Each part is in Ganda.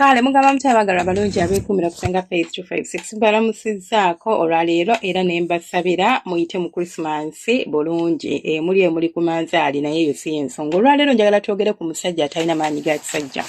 Kale mugamba mutabagalwa balungi abeekumira kusenga face to face balamusizzaako olwaleero era ne mbasabira muyite mu Christmas bulungi muli ku manzaali naye yo si ensonga. Olwaleero njagala twogere ku musajja atalina maanyi ga kisajja.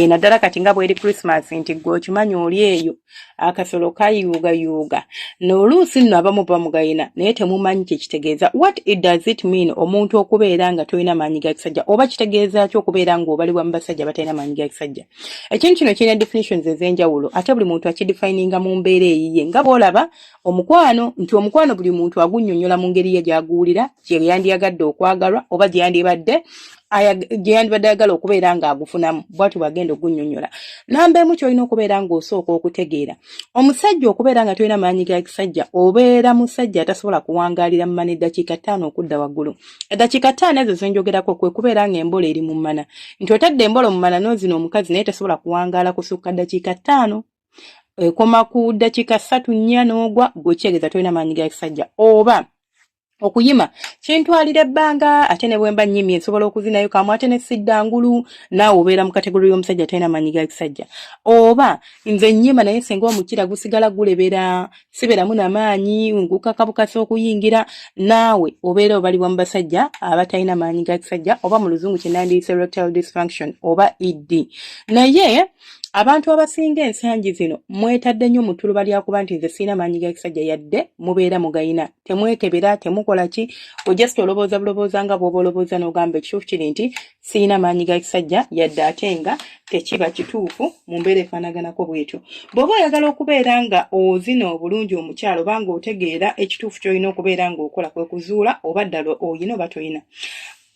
Naddala kati nga bw'eri Christmas nti gwe okimanyi oli eyo akasolo kayuugayuuga n'oluusi nno abamu bamugayina naye temumanyi kye kitegeeza. What it does it mean omuntu okubeera nga tolina maanyi ga kisajja, oba kitegeeza ki okubeera ng'obalibwa mu basajja batalina maanyi ga kisajja? Ekintu kino kirina definitions ez'enjawulo ate buli muntu akidefininga mu mbeera eyiye nga bw'olaba omukwano nti omukwano buli muntu agunnyonnyola mu ngeri ye gy'aguwulira, gye yandiyagadde okwagalwa oba gye yandibadde ayagala okubeera ng'agufunamu bw'ati bw'agenda ogunnyonnyola. Namba emu ky'olina okubeera ng'osooka okutegeera omusajja okubeera nga tolina maanyi ga kisajja, obeera musajja atasobola kuwangaalira mu mana eddakiika 5 okudda waggulu. Eddakiika 5 ezo zenjogerako kwe kubeera ng'embola eri mu mana nti otadde embolo mu mana n'ozina omukazi naye tasobola kuwangaala kusukka ddakiika 5 ekoma ku ddakiika 3-4 n'ogwa gwekyegeza tolina maanyi ga kisajja. Oba okuyima kintwalira ebbanga ate ne bwemba nnyimye nsobola okuzinayo kamu ate ne siddangulu naawe obeera mu kategori y'omusajja talina maanyi ga kisajja. Oba nze nnyima naye senga omukira gusigala gulebera sibeeramu n'amaanyi ngukakabukasa okuyingira, naawe obeera obalibwa mu basajja abatalina maanyi ga kisajja oba mu luzungu kye nandiyise erectile dysfunction oba ED. Naye abantu abasinga ensangi zino mwetadde nnyo mu ttuluba lyakuba nti nze sirina maanyi ga kisajja yadde mubeera mugayina, temwekebera temukola ki, just olobooza bulobooza nga bw'oba olobooza n'ogamba ekituufu kiri nti sirina maanyi ga kisajja yadde ate nga tekiba kituufu mu mbeera efaanaganako bwetyo. Bw'oba oyagala okubeera nga ozina obulungi omukyalo oba ng'otegeera ekituufu ky'olina okubeera ng'okola kwe kuzuula oba ddala oyina oba toyina.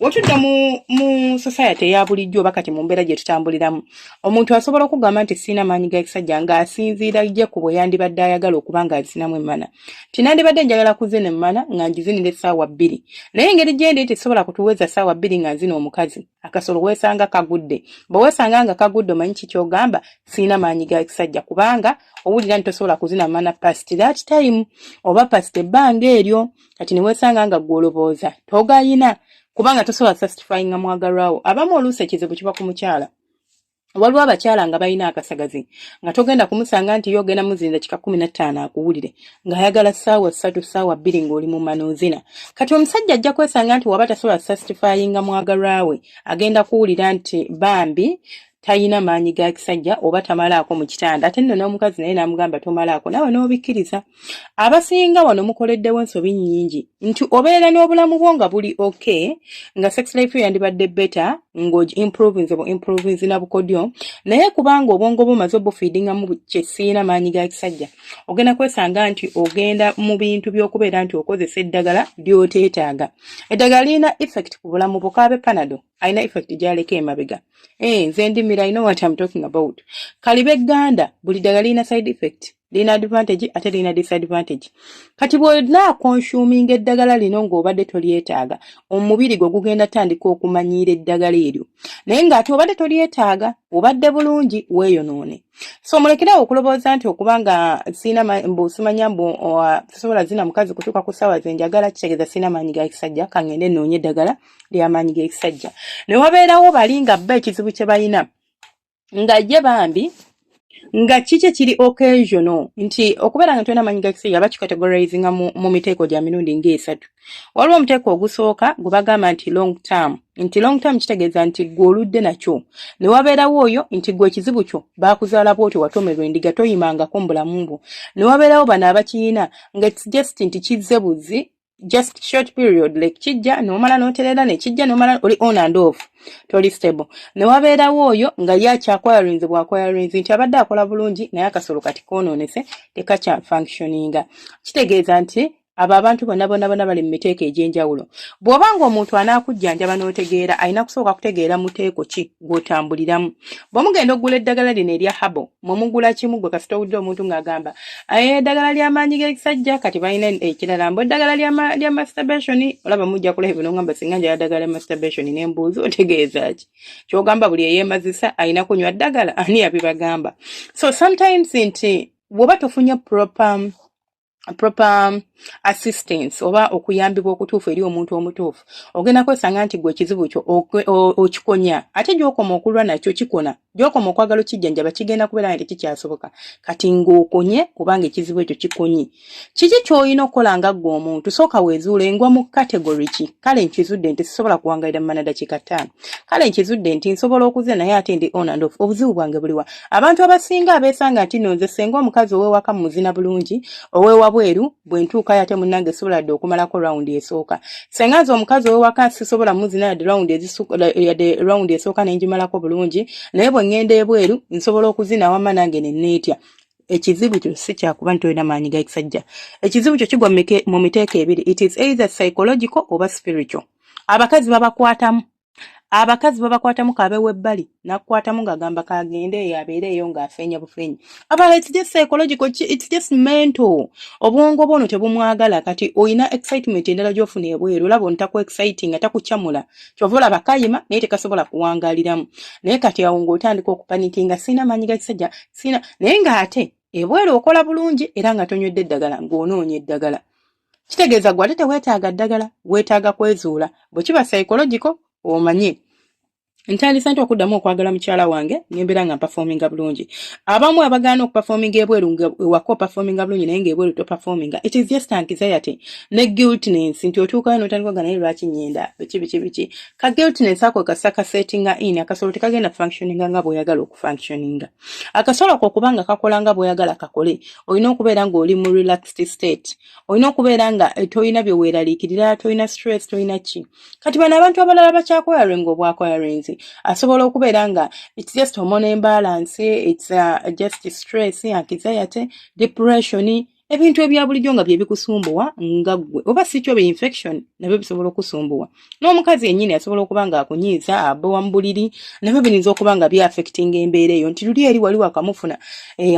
Wotudda mu society eya bulijjo oba kati mu mbeera gye tutambuliramu, omuntu asobola okugamba nti sirina maanyi ga kisajja ng'asinziira ye ku bwe yandibadde ayagala okuba ng'azinamu emmana. Tinandibadde njagala kuzina emmana nga ngizinira essaawa 2 naye engeri gye ndi tesobola kutuweeza ssaawa 2 nga nzina omukazi. Akasolo weesanga kagudde, bwe weesanga nga kagudde omanyi ki ky'ogamba sirina maanyi ga kisajja kubanga owulira nti tosobola kuzina mmana past that time oba past ebbanga eryo. Kati ne weesanga nga gw'olobooza togayina kubanga tosobola satisfying nga mwagalwawo. Abamu oluusi ekizibu kiba ku mukyala. Waliwo abakyala nga balina akasagazi nga togenda kumusanga nti yogenda muzinda kika 15 akuwulire ng'ayagala ssaawa 3 ssaawa 2 ng'oli mu manozina. Kati omusajja ajja kwesanga nti waba tasobola satisfying nga mwagalwawe agenda kuwulira nti bambi tayina maanyi ga kisajja oba tamalaako mu kitanda. Ate nno n'omukazi naye n'amugamba tomalaako naawe n'obikkiriza. Abasinga wano mukoleddewo ensobi nnyingi nti obeera n'obulamu bwo nga buli okay nga sex life yandibadde better ng'oimprovinze na bukodyo, naye kubanga obwongo bumaze obufeedingamu kye sirina maanyi ga kisajja ogenda kwesanga nti ogenda mu bintu by'okubeera nti okozesa eddagala ly'oteetaaga. Eddagala lirina effect ku bulamu bwo. Kaabe Panadol alina effect gy'aleka emabega. Nze ndimira, I know what I'm talking about. Kalibe Ganda buli ddagala lirina side effect, lirina advantage ate lirina disadvantage. Kati bw'olina consuming eddagala lino ng'obadde tolyetaaga, omubiri gwo gugenda tandika okumanyiira eddagala eryo, naye ng'ate obadde tolyetaaga obadde bulungi weeyonoone. So mulekerawo okulobooza nti okubanga simanya sobola zina mukazi kutuuka ku ssaawa ze njagala kitegeeza sirina maanyi ga kisajja kangende nnoonye eddagala ly'amaanyi g'ekisajja. Ne wabeerawo bali nga bba ekizibu kye balina nga ye bambi nga kiki kiri occasional nti okubeera nga tulina maanyi ga kisajja bakikategorizinga mu miteeko gya mirundi ng'esatu. Waliwo omuteeko ogusooka gwe bagamba nti long term. Nti long term kitegeeza nti gwe oludde nakyo. Ne wabeerawo oyo nti gwe ekizibu kyo baakuzaala bw'otyo watomerwa endiga toyimangako mu bulamu bwo. Ne wabeerawo bano abakiyina nga it's just nti kizze buzzi just short period like kijja n'omala n'oterera ne kijja n'omala oli on and off toli stable. Ne wabeerawo oyo nga yakyakwayalunze bwakwayalunze nti abadde akola bulungi naye akasolo kati koonoonese tekakya functioninga. Kitegeeza nti abo abantu bonna bali mu miteeko egy'enjawulo. Bw'obanga omuntu anaakujjanjaba n'otegeera alina kusooka kutegeera muteeko ki gw'otambuliramu. Bw'omugenda oggula eddagala lino erya habo mugula kimu gwe kasita owulira omuntu ng'agamba eddagala ly'amaanyi g'ekisajja kati balina ekirala mbu eddagala lya masturbation. Olaba mujja kulaba bino ngamba singa njala ddagala lya masturbation n'embuuzi otegeeza ki ky'ogamba buli eyeemazisa alina kunywa ddagala ani yabibagamba. So sometimes nti bw'oba tofunye proper assistance oba okuyambibwa okutuufu eri omuntu omutuufu ogenda kwesanga nti gwe ekizibu kyo okikonya ate gy'okoma okulwa nakyo kikona gy'okoma okwagala okijjanjaba kigenda kubeera nti kikyasoboka kati ng'okonye kubanga ekizibu ekyo kikonye kiki ky'olina okukola nga ggwe omuntu sooka weezuule ngwa mu category ki kale nkizudde nti sisobola kuwangalira mu dakiika 5 kale nkizudde nti nsobola okuze naye ate ndi on and off obuzibu bwange buliwa abantu abasinga abeesanga nti nno nze senga omukazi ow'ewaka muzina bulungi ow'ewabweru bwe ntuuka ate munnange sobola dde okumalako rawundi esooka senga nze omukazi ow'ewaka sisobola muzina yadde rawundi esooka nengimalako bulungi naye bwe ngenda ebweru nsobola okuzina wamma nange nenneetya ekizibu kyo si kyakuba nti olina maanyi ga kisajja ekizibu kyo kigwa mu miteeko ebiri it is either psychological oba spiritual abakazi babakwatamu kabeewa ebbali nakukwatamu ng'agamba kagende eyo abeere eyo ng'afeenya bufenyi abala it's just psychological it's just mental obwongo bwono tebumwagala kati oyina excitement endala gy'ofuna ebweru olaba ontaku exciting nga takukyamula kyova olaba kayima naye tekasobola kuwangaaliramu naye kati awo ng'otandika okupanikinga sina maanyi ga kisajja sina naye ng'ate ebweru okola bulungi era nga tonywedde eddagala ng'onoonya eddagala kitegeeza gwe ate teweetaaga ddagala weetaaga kwezuula bwe kiba psychological omanye ntandisa nti okuddamu okwagala mukyala wange nembeera nga mpafominga bulungi abamu abagaana okupafominga ebweru ewaka opafominga bulungi naye ng'ebweru topafominga it is just anxiety ne guiltness nti otuukayo n'otandika ogana naye lwaki nyenda biki ka guiltness ako kasaka settinga in akasolo tekagenda functioninga nga bw'oyagala okufunctioninga akasolo ako okuba nga kakola nga bw'oyagala kakole olina okubeera ng'oli mu relaxed state olina okubeera nga toyina bye weeraliikirira toyina stress toyina ki kati bano abantu abalala bakyakoyarenga obwakoyarenzi asobola okubeera nga it's just hormone imbalance it's just stress anxiety depression ebintu ebya bulijjo nga bye bikusumbuwa nga ggwe oba si kyo infection nabyo bisobola okusumbuwa n'omukazi yennyini asobola okuba nga akunyiiza abowa mu buliri nabyo biyinza okuba nga byaffectinga embeera eyo nti luli eri wali wakamufuna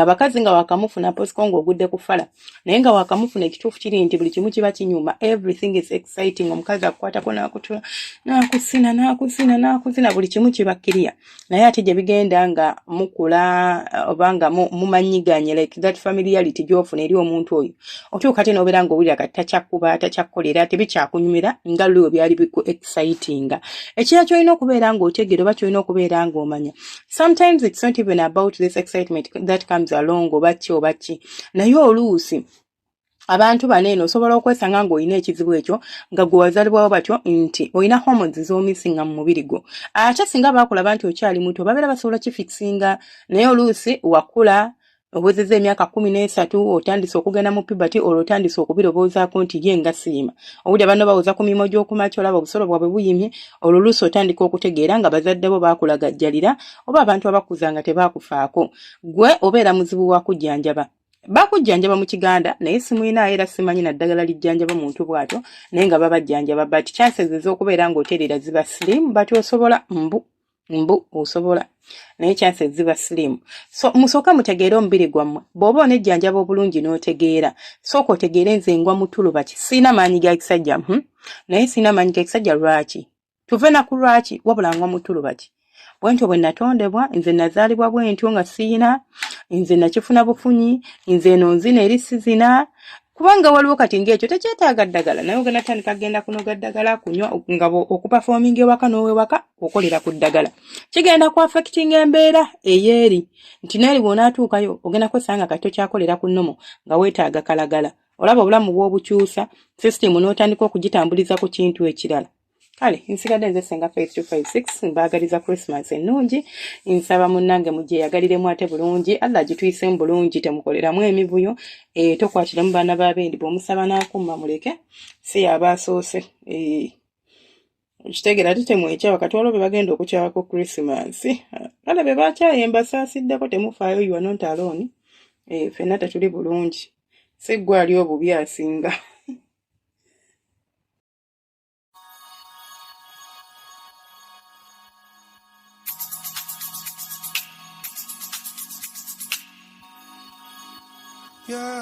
abakazi nga wakamufuna posiko ng'ogudde ku fala naye nga wakamufuna ekituufu kiri nti buli kimu kiba kinyuma everything is exciting omukazi akukwatako n'akutula n'akuzina buli kimu kiba kiriya naye ate gye bigenda nga mukula oba nga mumanyiganye like that familiarity gy'ofuna eri omuntu oyo otuuka ate n'obeera ng'owulira kati takyakkuba takyakkolera tebikyakunyumira nga lulwo byali biku excitinga ekira kyolina okubeera ng'otegera oba kyolina okubeera ng'omanya sometimes it's not even about this excitement that comes along oba ki naye oluusi abantu baneeno osobola okwesanga ng'olina ekizibu ekyo nga gwe wazalibwawo batyo nti olina hormones z'omisinga mu mubiri gwo ate singa baakulaba nti okyali muto babeera basobola kifikisinga naye oluusi wakula obwezezza emyaka 13 otandise okugenda mu puberty olwo otandise okubirowoozaako nti ye nga siima owulira banno bawoza ku mimo gy'okumakya olaba obusolo bwabwe buyimye olwo oluusi otandika okutegeera nga bazadde bo baakulagajjalira oba abantu abakuza nga tebaakufaako gwe obeera muzibu wa kujjanjaba bakujjanjaba mu Kiganda naye simuyina era simanyi naddagala lijjanjaba muntu bw'atyo naye nga babajjanjaba but chances ez'okubeera ng'oterera ziba slim but osobola mbu osobola naye chances ziba slim so musooka mutegeera omubiri gwammwe bw'oba onejjanjaba obulungi n'otegeera sooka otegeere nze ngwa mutulu baki siina maanyi ga kisajja naye siina maanyi ga kisajja lwaki tuve na ku lwaki wabula ngwa mutulu baki bwentyo bwe natondebwa nze nazaalibwa bwentyo nga siina nze nakifuna bufunyi nze eno nzina eri sizina kubanga waliwo kati ng'ekyo tekyetaaga ddagala naye ogenda tandika genda kunoga ddagala kunywa nga okupafominga ewaka n'owewaka okolera ku ddagala kigenda ku affectinga embeera eyeeri nti neeri bw'onaatuukayo ogenda kwesanga kati tokyakolera ku nnomo nga weetaaga kalagala olaba obulamu bw'obukyusa sisitimu n'otandika okugitambuliza ku kintu ekirala kale nsigadde nze Senga Faith 256 mbaagaliza Christmas ennungi nsaba munnange mugyeyagaliremu ate bulungi Allah gituyisemu bulungi temukoleramu emivuyo tokwatiramu baana b'abendi bw'omusaba n'akumma muleke si yabaasoose kitegeera ate temwekya wakati waliwo be bagenda okukyawako Christmas kale be bakyaye mbasaassiddeko temufaayo you are not alone ffenna tetuli bulungi si ggwe ali obubi asinga Yeah.